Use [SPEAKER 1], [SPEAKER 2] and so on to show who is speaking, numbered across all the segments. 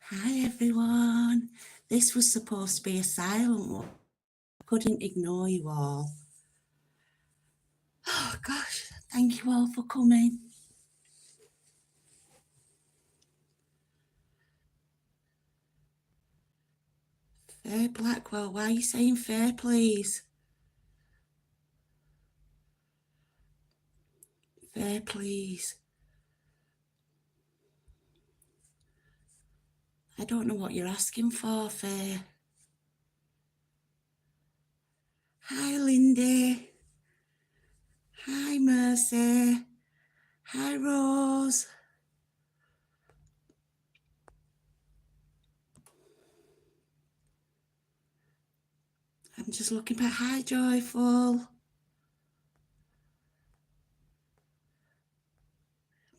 [SPEAKER 1] Hi everyone. This was supposed to be a silent one. I couldn't ignore you all. Oh gosh, thank you all for coming. Fair Blackwell, why are you saying fair, please? Fair, please. I don't know what you're asking for, Fair. Hi, Lindy. Hi, Mercy. Hi, Rose. I'm just looking back. Hi, Joyful.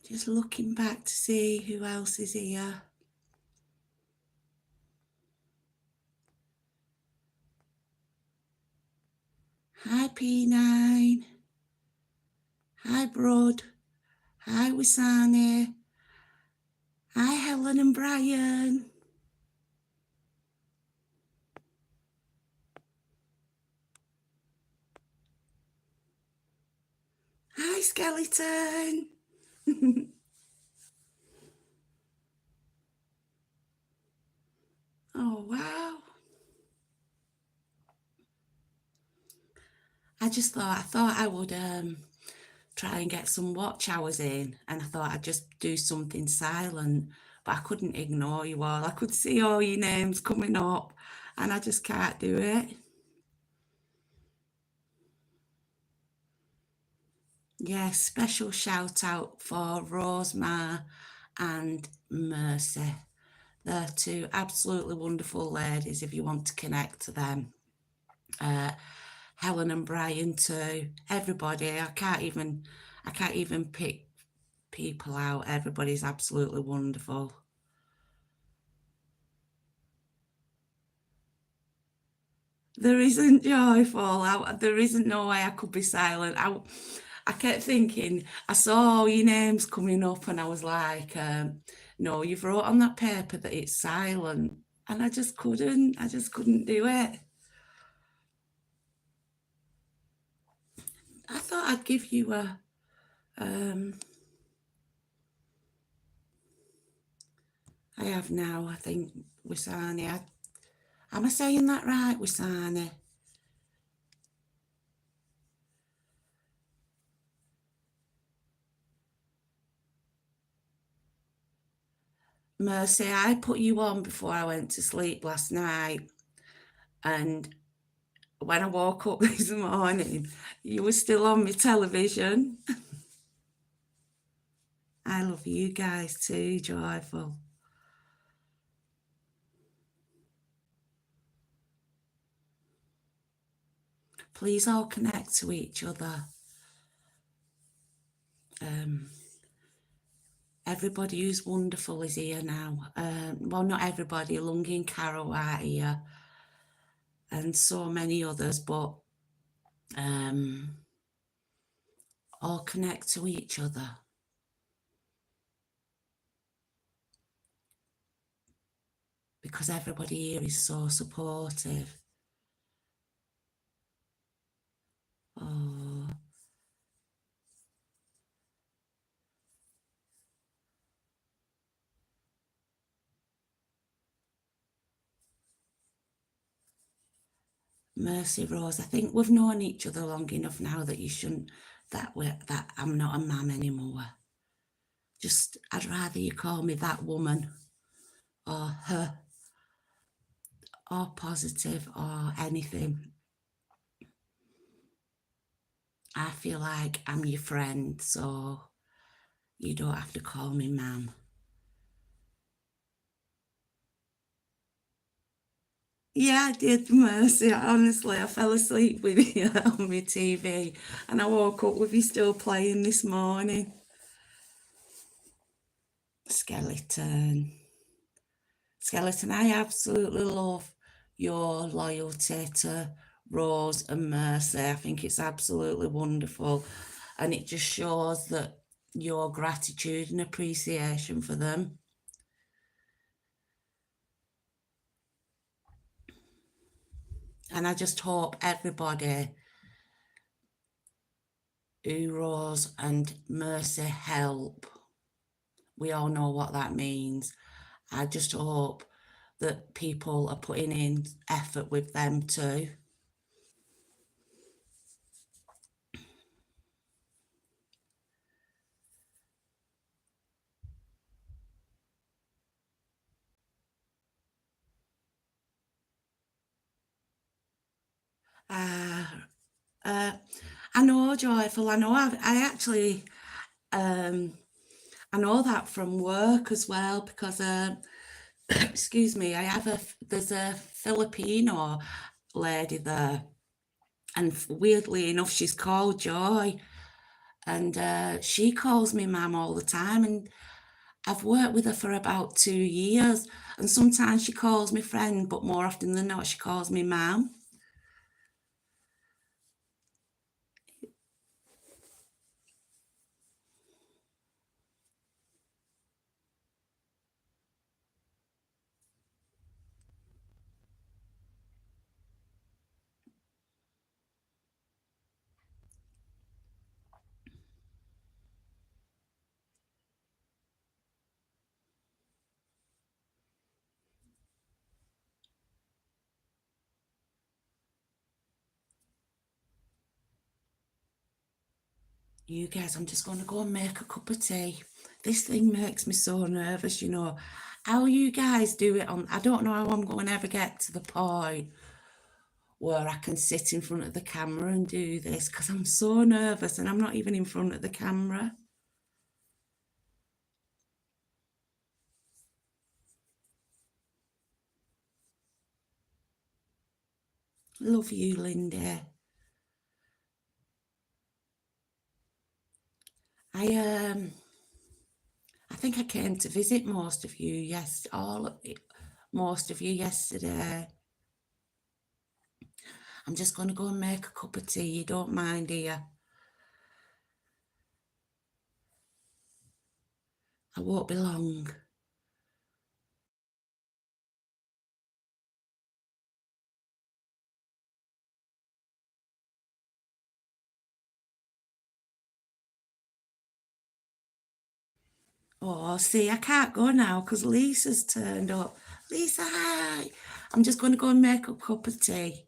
[SPEAKER 1] Just looking back to see who else is here. Hi, P9. Hi, Brod. Hi, Wisani. Hi, Helen and Brian. Hi, Skeleton. Oh, wow. I thought I would try and get some watch hours in, and I thought I'd just do something silent, but I couldn't ignore you all. I could see all your names coming up, and I just can't do it. Yeah, special shout out for Rosemar and Mercy. They're two absolutely wonderful ladies if you want to connect to them. Helen and Brian too. Everybody. I can't even pick people out. Everybody's absolutely wonderful. There isn't Joyful. There isn't no way I could be silent. I kept thinking, I saw all your names coming up and I was like, no, you've wrote on that paper that it's silent. And I just couldn't do it. I thought I'd give you a, I have now, I think, Wisani. Am I saying that right, Wisani? Mercy, I put you on before I went to sleep last night, and when I woke up this morning, you were still on my television. I love you guys too, Joyful. Please all connect to each other. Everybody who's wonderful is here now. Well, not everybody. Lungi and Caro are here, and so many others, but all connect to each other. Because everybody here is so supportive. Oh. Mercy, Rose, I think we've known each other long enough now that you shouldn't, that I'm not a mam anymore. Just, I'd rather you call me that woman or her or positive or anything. I feel like I'm your friend, so you don't have to call me mam. Yeah, I did, Mercy. Honestly, I fell asleep with you on my TV and I woke up with you still playing this morning. Skeleton. Skeleton, I absolutely love your loyalty to Rose and Mercy. I think it's absolutely wonderful. And it just shows that your gratitude and appreciation for them. And I just hope everybody who Rose and Mercy help, we all know what that means. I just hope that people are putting in effort with them too. Uh, uh, I know, Joyful. I know. I actually, I know that from work as well because, excuse me, there's a Filipino lady there, and weirdly enough, she's called Joy, and she calls me Mum all the time, and I've worked with her for about 2 years, and sometimes she calls me friend, but more often than not, she calls me Mum. You guys, I'm just going to go and make a cup of tea. This thing makes me so nervous, you know. How you guys do it on, I don't know how I'm going to ever get to the point where I can sit in front of the camera and do this because I'm so nervous and I'm not even in front of the camera. Love you, Linda. I I think I came to visit most of you, yes, most of you yesterday. I'm just going to go and make a cup of tea. You don't mind, do you? I won't be long. Oh, see, I can't go now because Lisa's turned up. Lisa, hi. I'm just going to go and make a cup of tea.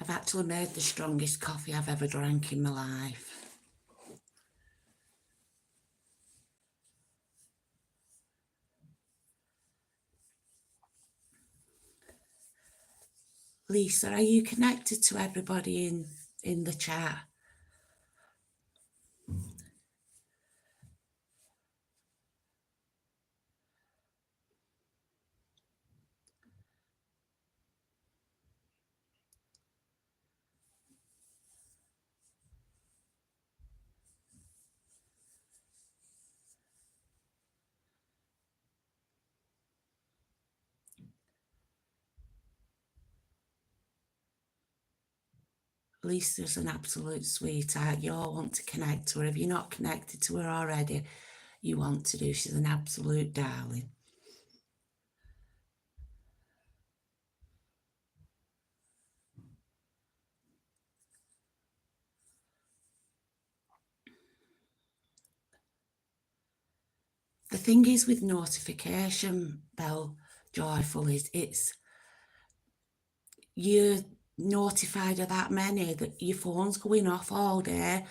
[SPEAKER 1] I've actually made the strongest coffee I've ever drank in my life. Lisa, are you connected to everybody in the chat? Lisa's an absolute sweetheart. You all want to connect to her. If you're not connected to her already, you want to do. She's an absolute darling. The thing is with notification bell, Joyful, is you're notified of that many that your phone's going off all day.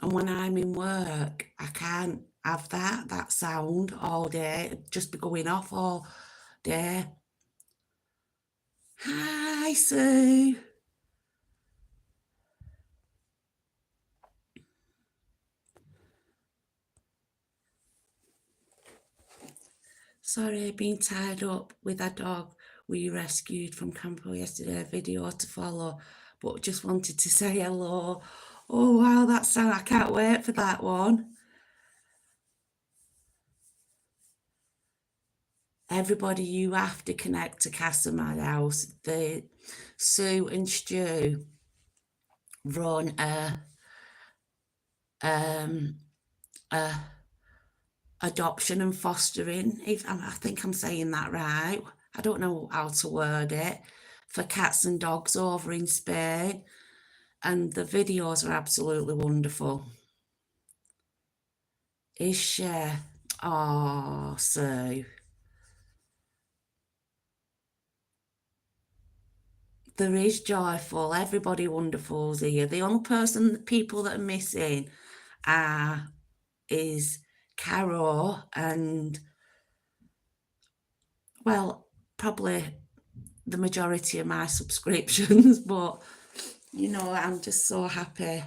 [SPEAKER 1] And when I'm in work, I can't have that sound all day. It'd just be going off all day. Hi, Sue. Sorry, being tied up with a dog we rescued from Campo yesterday. Video to follow, but just wanted to say hello. Oh wow, that sound! I can't wait for that one. Everybody, you have to connect to Casa Madhouse. Sue and Stu run a adoption and fostering. I think I'm saying that right. I don't know how to word it, for cats and dogs over in Spain, and the videos are absolutely wonderful. Is she? Oh, Sue. There is Joyful. Everybody wonderful's here. The only people that are missing is Caro and, well, probably the majority of my subscriptions, but you know, I'm just so happy.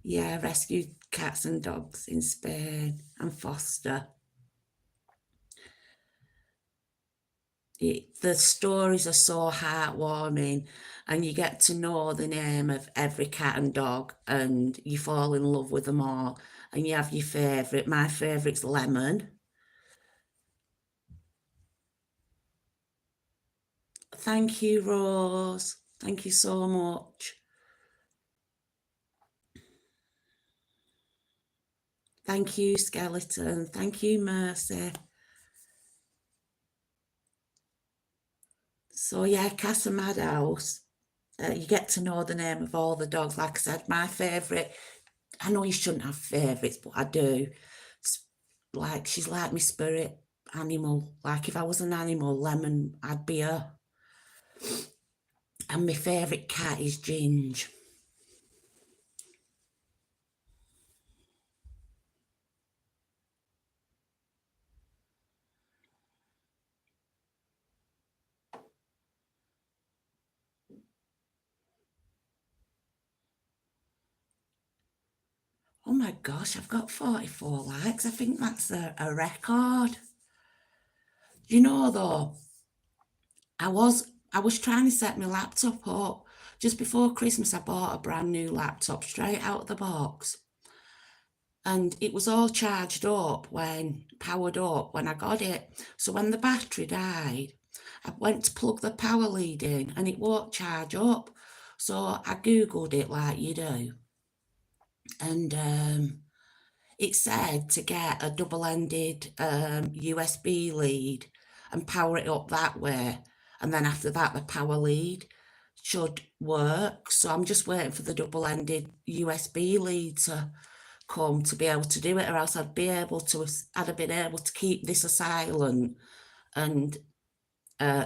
[SPEAKER 1] Yeah, rescued cats and dogs in Spain and foster. The stories are so heartwarming, and you get to know the name of every cat and dog, and you fall in love with them all, and you have your favourite. My favourite's Lemon. Thank you, Rose. Thank you so much. Thank you, Skeleton. Thank you, Mercy. So yeah, Casa Madhouse. You get to know the name of all the dogs. Like I said, my favourite, I know you shouldn't have favourites, but I do. Like, she's like my spirit animal. Like, if I was an animal, Lemon, I'd be her. And my favourite cat is Ginge. Oh my gosh, I've got 44 likes. I think that's a record. You know, though, I was trying to set my laptop up. Just before Christmas, I bought a brand new laptop straight out of the box. And it was all charged up powered up when I got it. So when the battery died, I went to plug the power lead in and it won't charge up. So I Googled it like you do. And it said to get a double-ended USB lead and power it up that way. And then after that, the power lead should work. So I'm just waiting for the double-ended USB lead to come to be able to do it, or else I'd have been able to keep this silent and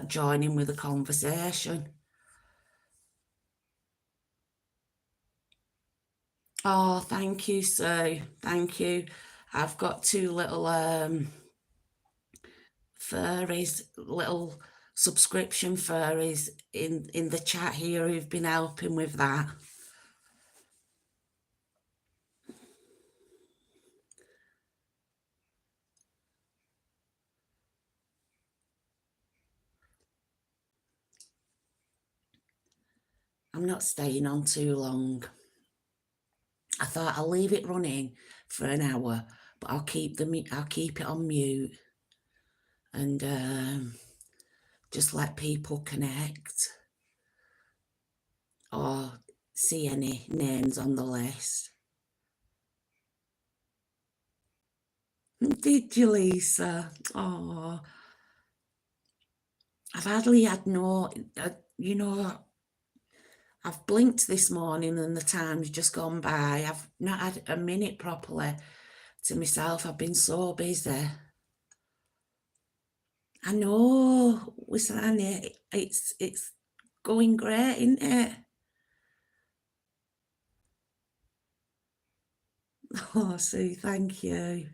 [SPEAKER 1] join in with the conversation. Oh, thank you, Sue. Thank you. I've got two little furries, little subscription furries in the chat here who've been helping with that. I'm not staying on too long. I thought I'll leave it running for an hour, but I'll keep it on mute and just let people connect or see any names on the list. Did you, Lisa? Oh, I've hardly had I've blinked this morning and the time's just gone by. I've not had a minute properly to myself. I've been so busy. I know, Wisani, it's going great, isn't it? Oh, Sue, thank you.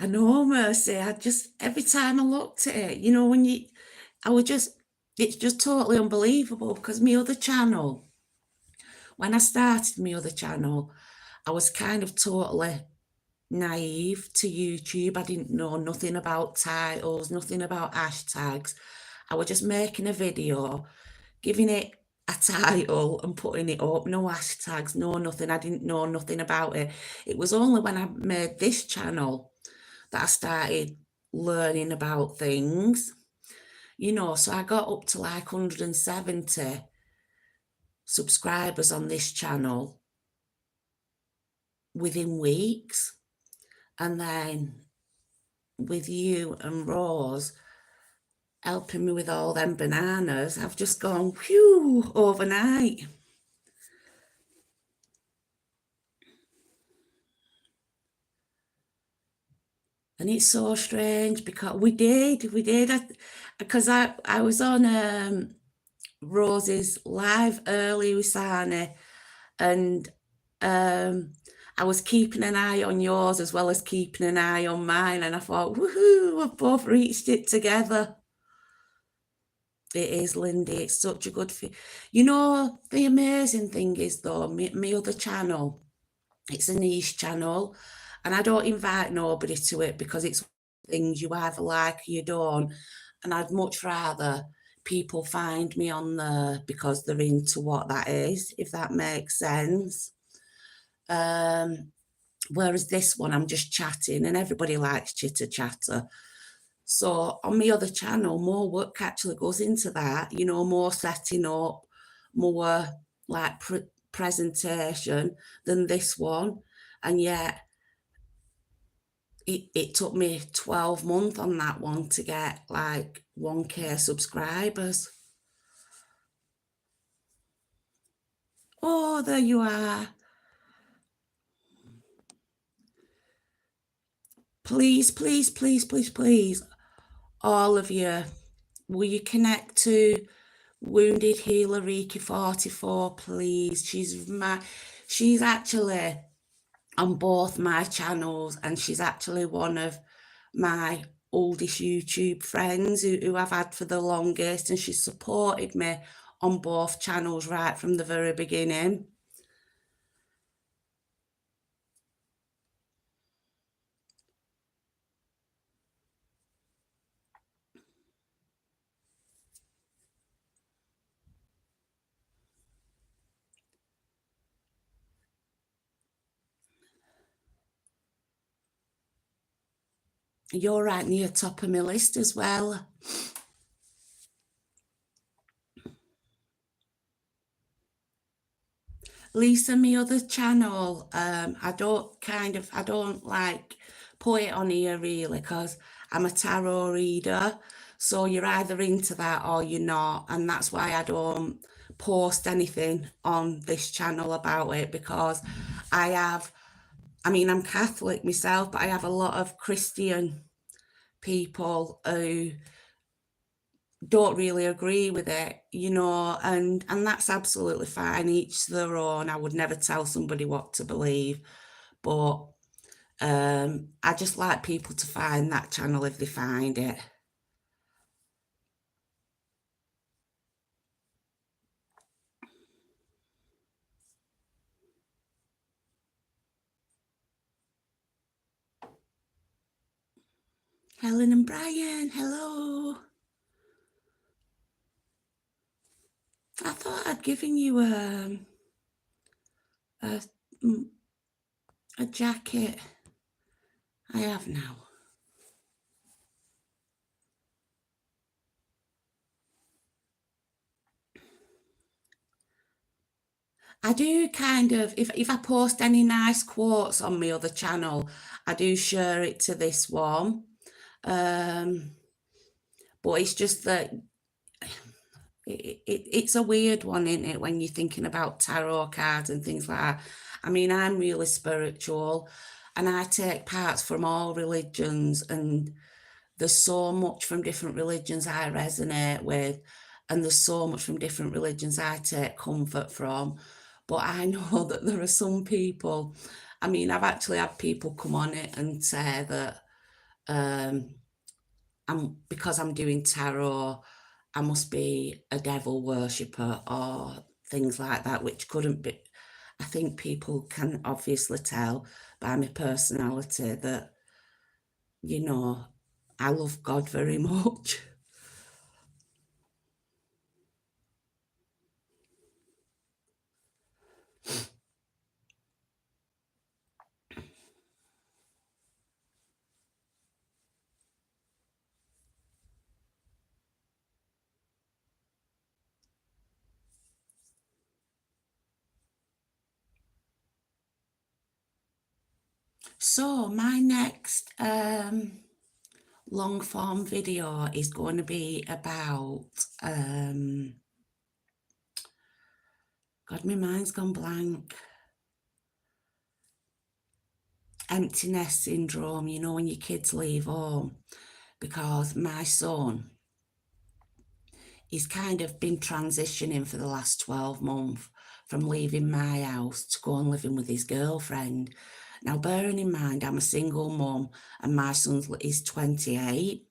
[SPEAKER 1] I know, Mercy. Every time I looked at it, it's just totally unbelievable because my other channel, when I started my other channel, I was kind of totally naive to YouTube. I didn't know nothing about titles, nothing about hashtags. I was just making a video, giving it a title and putting it up, no hashtags, no nothing. I didn't know nothing about it. It was only when I made this channel that I started learning about things, so I got up to like 170 subscribers on this channel within weeks. And then with you and Rose helping me with all them bananas, I've just gone whew overnight. And it's so strange because we did, because I was on Rose's live early with Sani, and I was keeping an eye on yours as well as keeping an eye on mine, and I thought, woohoo, we've both reached it together. It is, Lindy. It's such a good thing. The amazing thing is, though, my other channel, it's a niche channel, and I don't invite nobody to it because it's things you either like or you don't. And I'd much rather people find me on there because they're into what that is, if that makes sense. Whereas this one, I'm just chatting, and everybody likes chitter chatter. So on my other channel, more work actually goes into that, more setting up, more like presentation than this one. And yet it took me 12 months on that one to get like 1K subscribers. Oh, there you are. Please, please, please, please, please, all of you, will you connect to Wounded Healer Reiki 44, please? She's actually on both my channels, and she's actually one of my oldest YouTube friends who I've had for the longest, and she supported me on both channels right from the very beginning. You're right near top of my list as well. Lisa, my other channel, I don't like put it on here really because I'm a tarot reader. So you're either into that or you're not. And that's why I don't post anything on this channel about it, because I have I mean, I'm Catholic myself, but I have a lot of Christian people who don't really agree with it, and that's absolutely fine. Each to their own. I would never tell somebody what to believe, but I just like people to find that channel if they find it. Helen and Brian, hello. I thought I'd given you a, a jacket. I have now. I do kind of, if I post any nice quotes on my other channel, I do share it to this one. But it's just that it's a weird one, isn't it, when you're thinking about tarot cards and things like that. I mean, I'm really spiritual and I take parts from all religions, and there's so much from different religions I resonate with, and there's so much from different religions I take comfort from. But I know that there are some people, I mean, I've actually had people come on it and say that because I'm doing tarot, I must be a devil worshipper or things like that, which couldn't be. I think people can obviously tell by my personality that, I love God very much. So my next long form video is going to be about God, my mind's gone blank. Empty nest syndrome, when your kids leave home. Because my son, he's kind of been transitioning for the last 12 months from leaving my house to go and living with his girlfriend. Now, bearing in mind, I'm a single mum and my son is 28.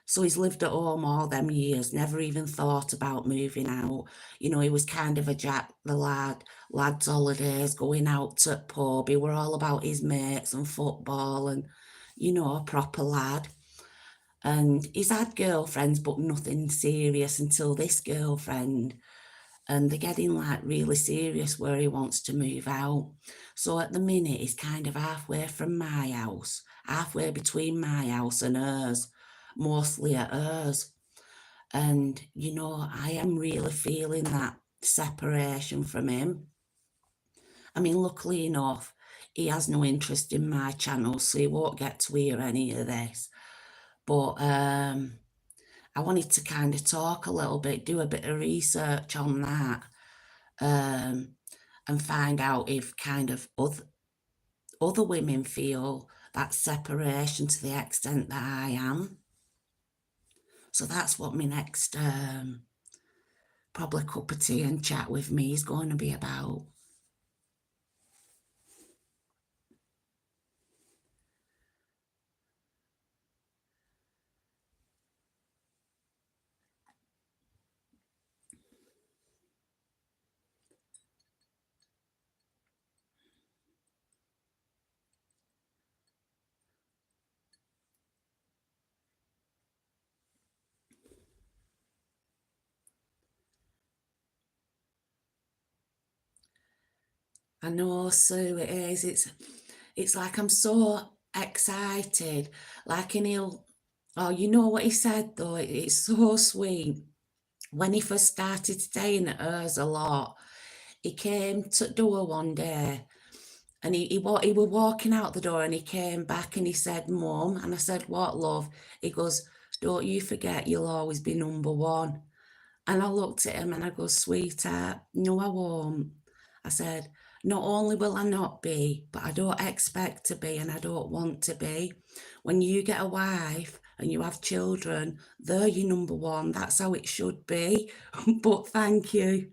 [SPEAKER 1] So he's lived at home all them years, never even thought about moving out. He was kind of a Jack the lad's holidays, going out to pub. He were all about his mates and football and, a proper lad. And he's had girlfriends, but nothing serious until this girlfriend. And they're getting like really serious where he wants to move out. So at the minute, he's kind of halfway from my house, halfway between my house and hers, mostly at hers. And, I am really feeling that separation from him. I mean, luckily enough, he has no interest in my channel, so he won't get to hear any of this. But I wanted to kind of talk a little bit, do a bit of research on that, and find out if kind of other women feel that separation to the extent that I am. So that's what my next probably cup of tea and chat with me is going to be about. I know, Sue, it is. It's like I'm so excited. Like, and oh, you know what he said though? It's so sweet. When he first started staying at hers a lot, he came to the door one day and he were walking out the door and he came back and he said, Mum, and I said, what, love? He goes, don't you forget you'll always be number one. And I looked at him and I go, sweetheart, no, I won't. I said, not only will I not be, but I don't expect to be and I don't want to be. When you get a wife and you have children, they're your number one. That's how it should be. But thank you.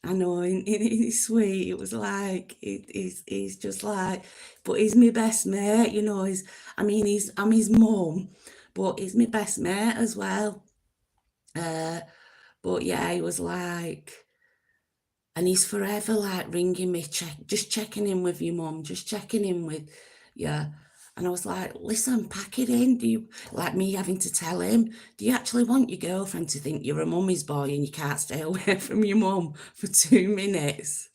[SPEAKER 1] I know, he's sweet. It was like he's just like, but he's my best mate. You know, I'm his mum, but he's my best mate as well. Uh, but yeah, he was like, and he's forever like ringing me, just checking in with your mum, just checking in with you. And I was like, listen, pack it in. Do you like me having to tell him? Do you actually want your girlfriend to think you're a mummy's boy and you can't stay away from your mum for 2 minutes?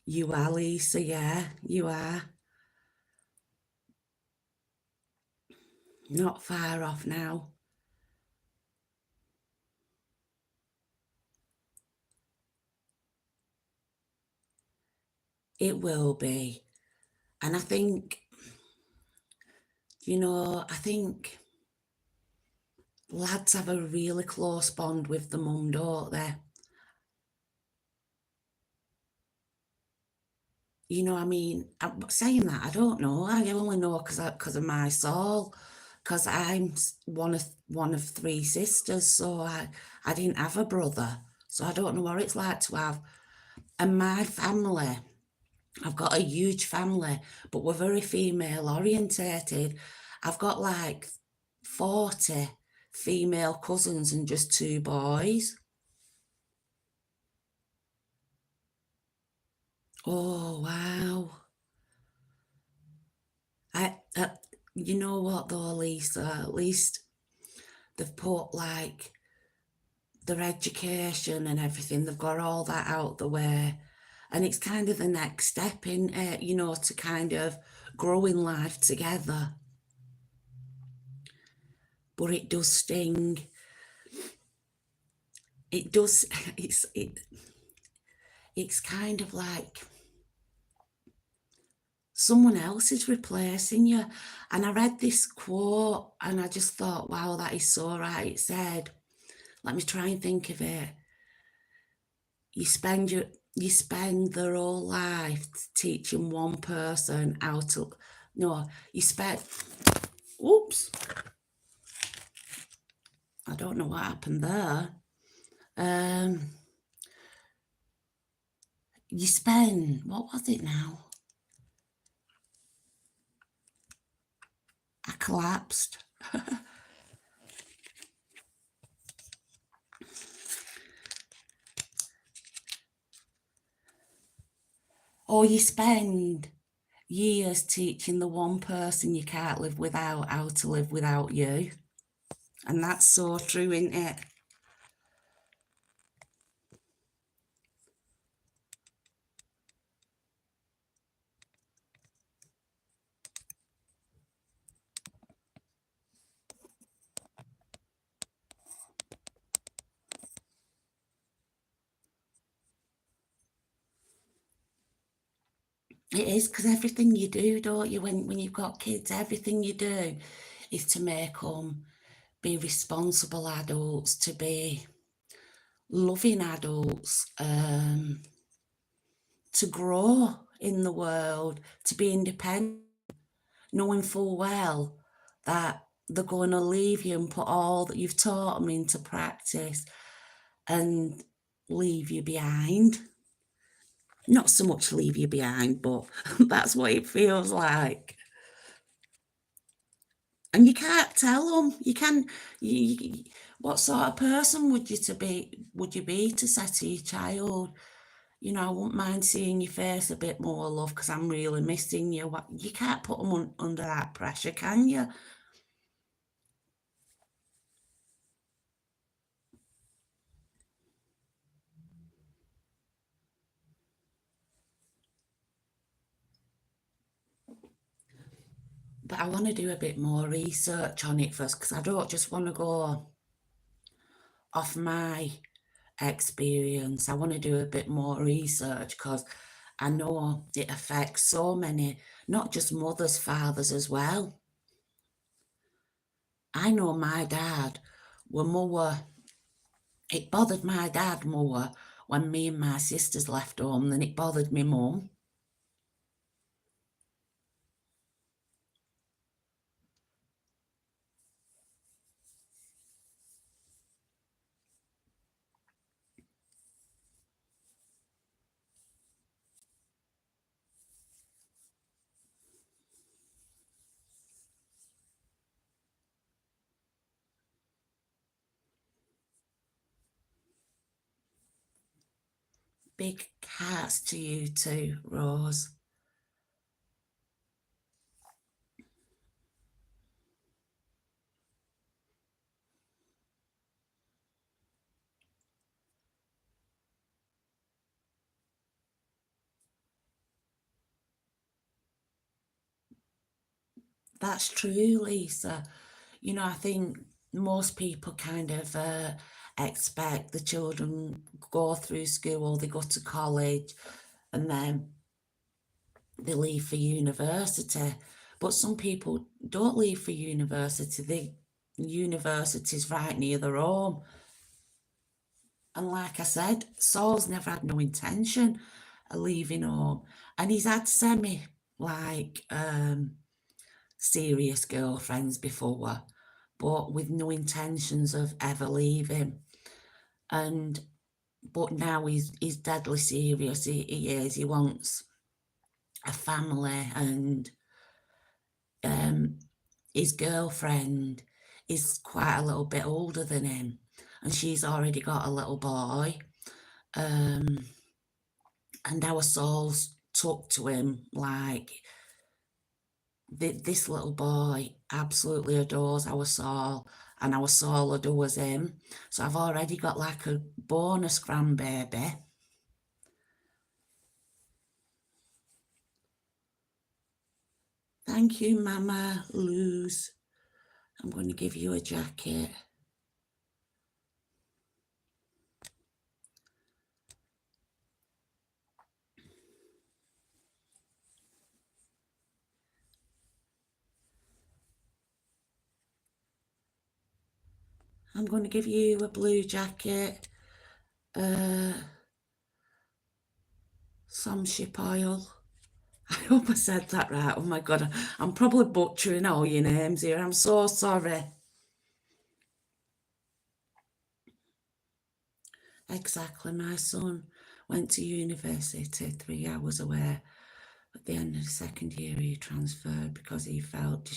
[SPEAKER 1] You are, Lisa, yeah, you are. Not far off now. It will be. And I think, I think lads have a really close bond with the mum, don't they? I mean, I'm saying that, I don't know. I only know because of my soul, because I'm one of three sisters, so I didn't have a brother, so I don't know what it's like to have. And my family, I've got a huge family, but we're very female orientated. I've got like 40 female cousins and just two boys. Oh wow! I, you know what though, Lisa? At least they've put like their education and everything. They've got all that out the way, and it's kind of the next step in, to kind of grow in life together. But it does sting. It does. It's kind of like someone else is replacing you. And I read this quote and I just thought, wow, that is so right. It said, let me try and think of it. You spend your you spend their whole life teaching one person how to no, you spend oops. I don't know what happened there. Um you spend what was it now? I collapsed. Or you spend years teaching the one person you can't live without how to live without you. And that's so true, isn't it? It is because everything you do, don't you, when you've got kids, everything you do is to make them be responsible adults, to be loving adults, to grow in the world, to be independent, knowing full well that they're going to leave you and put all that you've taught them into practice and leave you behind. Not so much leave you behind, but that's what it feels like. And you can't tell them. You can. What sort of person would you be to say to your child, I wouldn't mind seeing your face a bit more, love, because I'm really missing you. You can't put them under that pressure, can you? But I want to do a bit more research on it first because I don't just want to go off my experience. I want to do a bit more research because I know it affects so many, not just mothers, fathers as well. I know my dad were more, it bothered my dad more when me and my sisters left home than it bothered me mum. Big hearts to you too, Rose. That's true, Lisa. You know, I think most people kind of expect the children go through school, they go to college, and then they leave for university. But some people don't leave for university. The university's right near their home. And like I said, Saul's never had no intention of leaving home. And he's had like serious girlfriends before, but with no intentions of ever leaving. But now he's deadly serious. He is. He wants a family, and his girlfriend is quite a little bit older than him, and she's already got a little boy. And our Saul's took to him like this little boy absolutely adores our Saul, and our Saul adores him. So I've already got like a bonus grandbaby. Thank you, Mama Luz. I'm going to give you a jacket. I'm going to give you a blue jacket. Some ship oil. I hope I said that right. Oh my God, I'm probably butchering all your names here. I'm so sorry. Exactly. My son went to university 3 hours away. At the end of the second year, he transferred because he felt,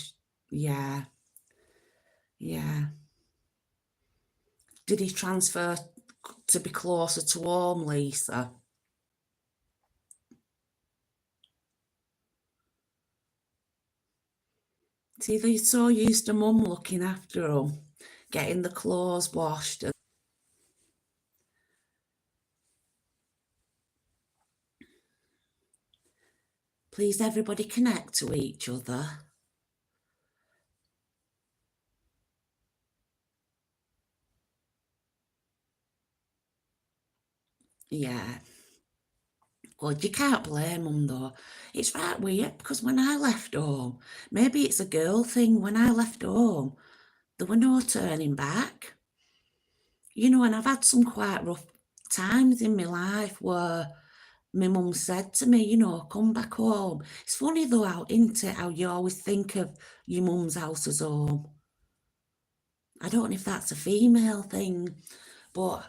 [SPEAKER 1] yeah. Did he transfer to be closer to home, Lisa? See, they're so used to mum looking after them, getting the clothes washed. Please, everybody connect to each other. Yeah. Good, you can't blame them though. It's right weird because when I left home, maybe it's a girl thing, when I left home, there were no turning back. You know, and I've had some quite rough times in my life where my mum said to me, you know, come back home. It's funny though, isn't it, how you always think of your mum's house as home. I don't know if that's a female thing, but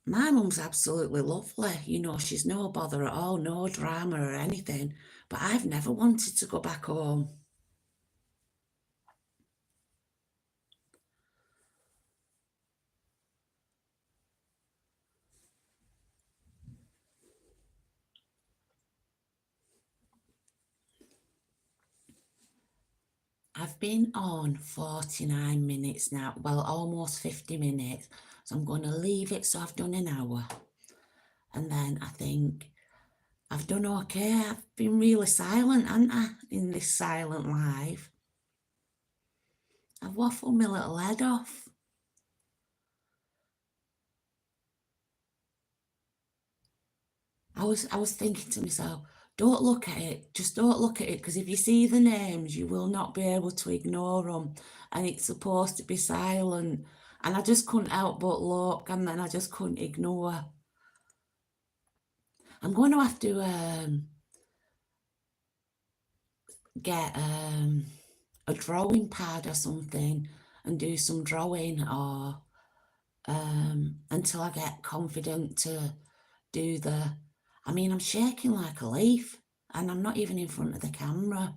[SPEAKER 1] my mum's absolutely lovely. You know, she's no bother at all, no drama or anything. But I've never wanted to go back home. I've been on 49 minutes now, well, almost 50 minutes. So I'm going to leave it so I've done an hour. And then I think I've done okay. I've been really silent, haven't I, in this silent live? I've waffled my little head off. I was thinking to myself, don't look at it, just don't look at it, because if you see the names, you will not be able to ignore them, and it's supposed to be silent. And I just couldn't help but look, and then I just couldn't ignore. I'm going to have to get a drawing pad or something and do some drawing, or until I get confident to do the. I mean, I'm shaking like a leaf, and I'm not even in front of the camera.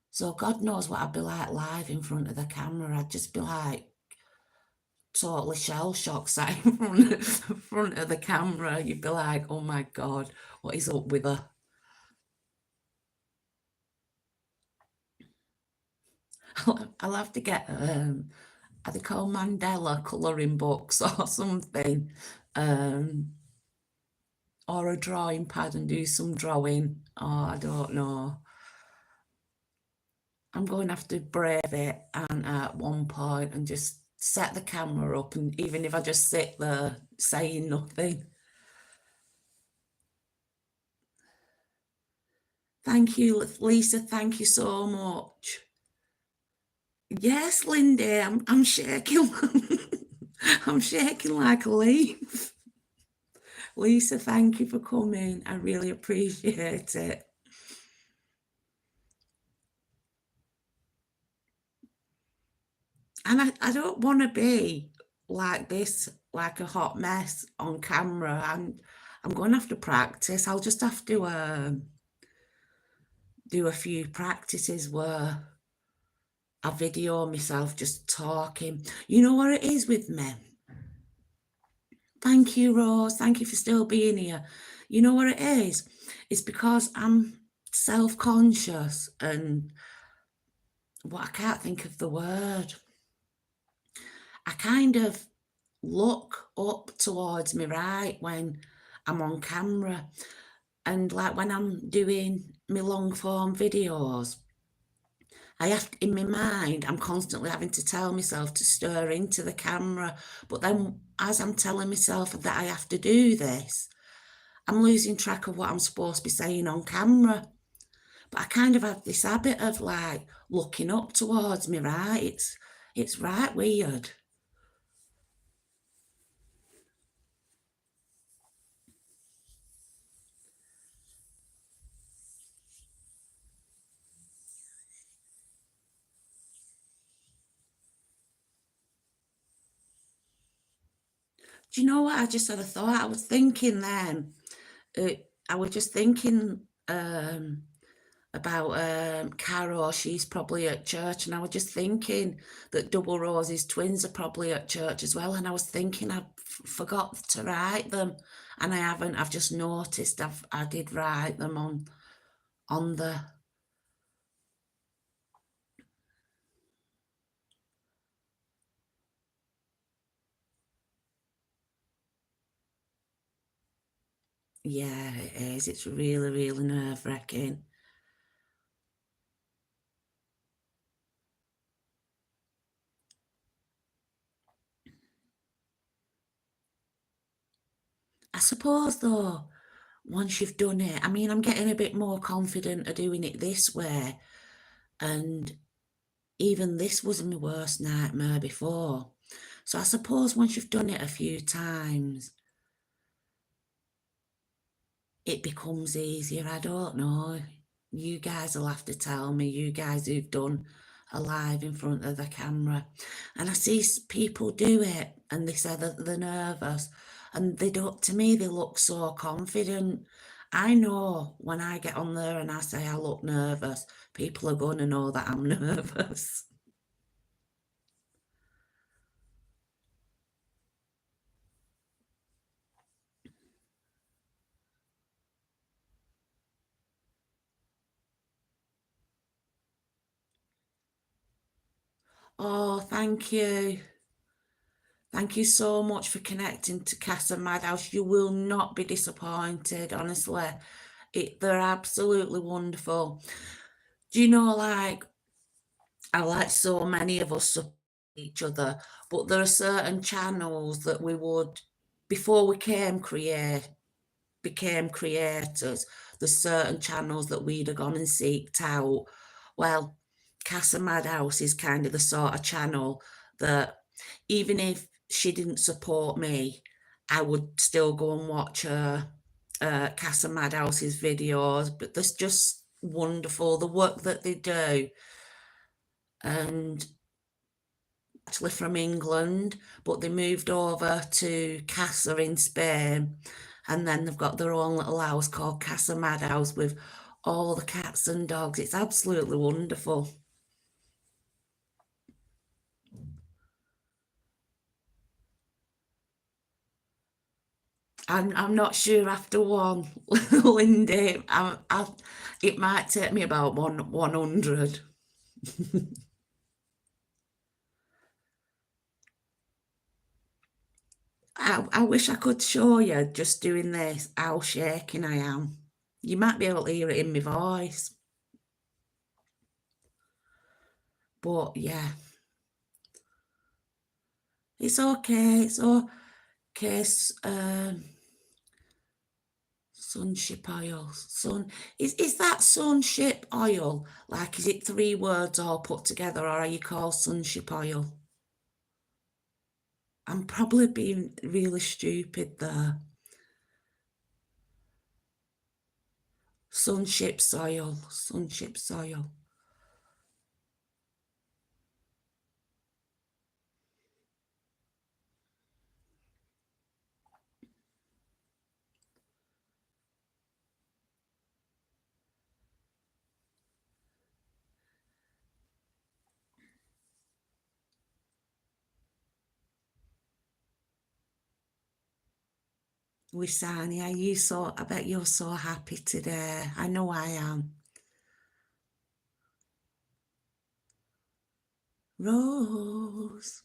[SPEAKER 1] So God knows what I'd be like live in front of the camera. I'd just be like totally shell shocked, sat in front of the camera. You'd be like, oh my God, what is up with her? I'll have to get are they called Mandela colouring books or something, or a drawing pad and do some drawing. Oh, I don't know. I'm going to have to brave it, and at one point, and just set the camera up, and even if I just sit there saying nothing. Thank you, Lisa. Thank you so much. Yes, Lindy, I'm shaking. I'm shaking like a leaf. Lisa, thank you for coming. I really appreciate it. And I don't want to be like this, like a hot mess on camera. I'm going to have to practice. I'll just have to do a few practices where I video myself just talking. You know what it is with me? Thank you, Rose. Thank you for still being here. You know what it is? It's because I'm self-conscious and I can't think of the word. I kind of look up towards me right when I'm on camera, and like when I'm doing my long form videos, I have in my mind, I'm constantly having to tell myself to stare into the camera, but then as I'm telling myself that I have to do this, I'm losing track of what I'm supposed to be saying on camera. But I kind of have this habit of like looking up towards me, right? It's right weird. Do you know what I just had a thought? I was thinking then, I was just thinking about Caro. She's probably at church, and I was just thinking that Double Rose's twins are probably at church as well. And I was thinking I forgot to write them, and I haven't. I've just noticed I did write them on the. Yeah, it is. It's really, really nerve-wracking. I suppose though, once you've done it, I mean, I'm getting a bit more confident of doing it this way, and even this was my worst nightmare before. So I suppose once you've done it a few times, it becomes easier. I don't know. You guys will have to tell me, you guys who've done a live in front of the camera. And I see people do it and they say that they're nervous, and they don't, to me, they look so confident. I know when I get on there and I say I look nervous, people are going to know that I'm nervous. Oh, thank you. Thank you so much for connecting to Casa Madhouse. You will not be disappointed, honestly. They're absolutely wonderful. Do you know, like, I like so many of us support each other, but there are certain channels that we would, before we came create, became creators, there's certain channels that we'd have gone and seeked out. Well, Casa Madhouse is kind of the sort of channel that even if she didn't support me, I would still go and watch her Casa Madhouse's videos. But that's just wonderful, the work that they do. And actually from England, but they moved over to Casa in Spain, and then they've got their own little house called Casa Madhouse with all the cats and dogs. It's absolutely wonderful. I'm not sure after one, Lindy. It might take me about 100. I wish I could show you just doing this how shaking I am. You might be able to hear it in my voice. But yeah, it's okay. It's okay. Sunship oil. Is that sunship oil? Like, is it 3 words all put together, or are you called sunship oil? I'm probably being really stupid there. Sunship soil. Sunship soil. Wisani, I bet you're so happy today. I know I am. Rose.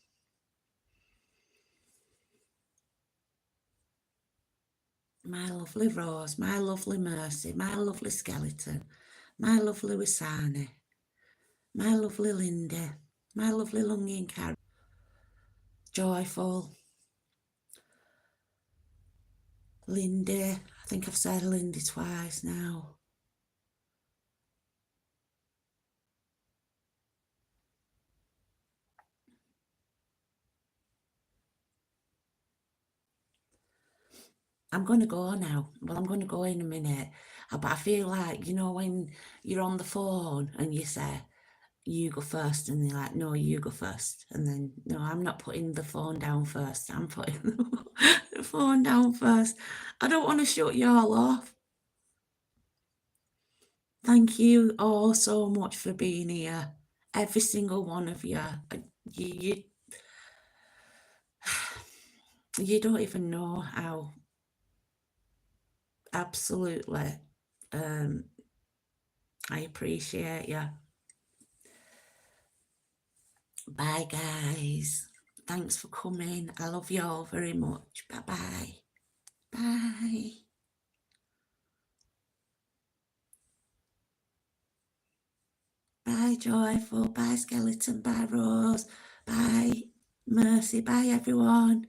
[SPEAKER 1] My lovely Rose, my lovely Mercy, my lovely Skeleton, my lovely Wisani, my lovely Lindy, my lovely Lunging Carrot, Joyful, Lindy. I think I've said Lindy twice now. I'm going to go now. Well, I'm going to go in a minute. But I feel like, when you're on the phone and you say, you go first, and they're like, no, you go first. And then, no, I'm not putting the phone down first. I'm putting the phone down first. I don't want to shut you all off. Thank you all so much for being here. Every single one of you. You don't even know how absolutely I appreciate you. Bye, guys. Thanks for coming. I love you all very much. Bye-bye. Bye. Bye, Joyful. Bye, Skeleton. Bye, Rose. Bye, Mercy. Bye, everyone.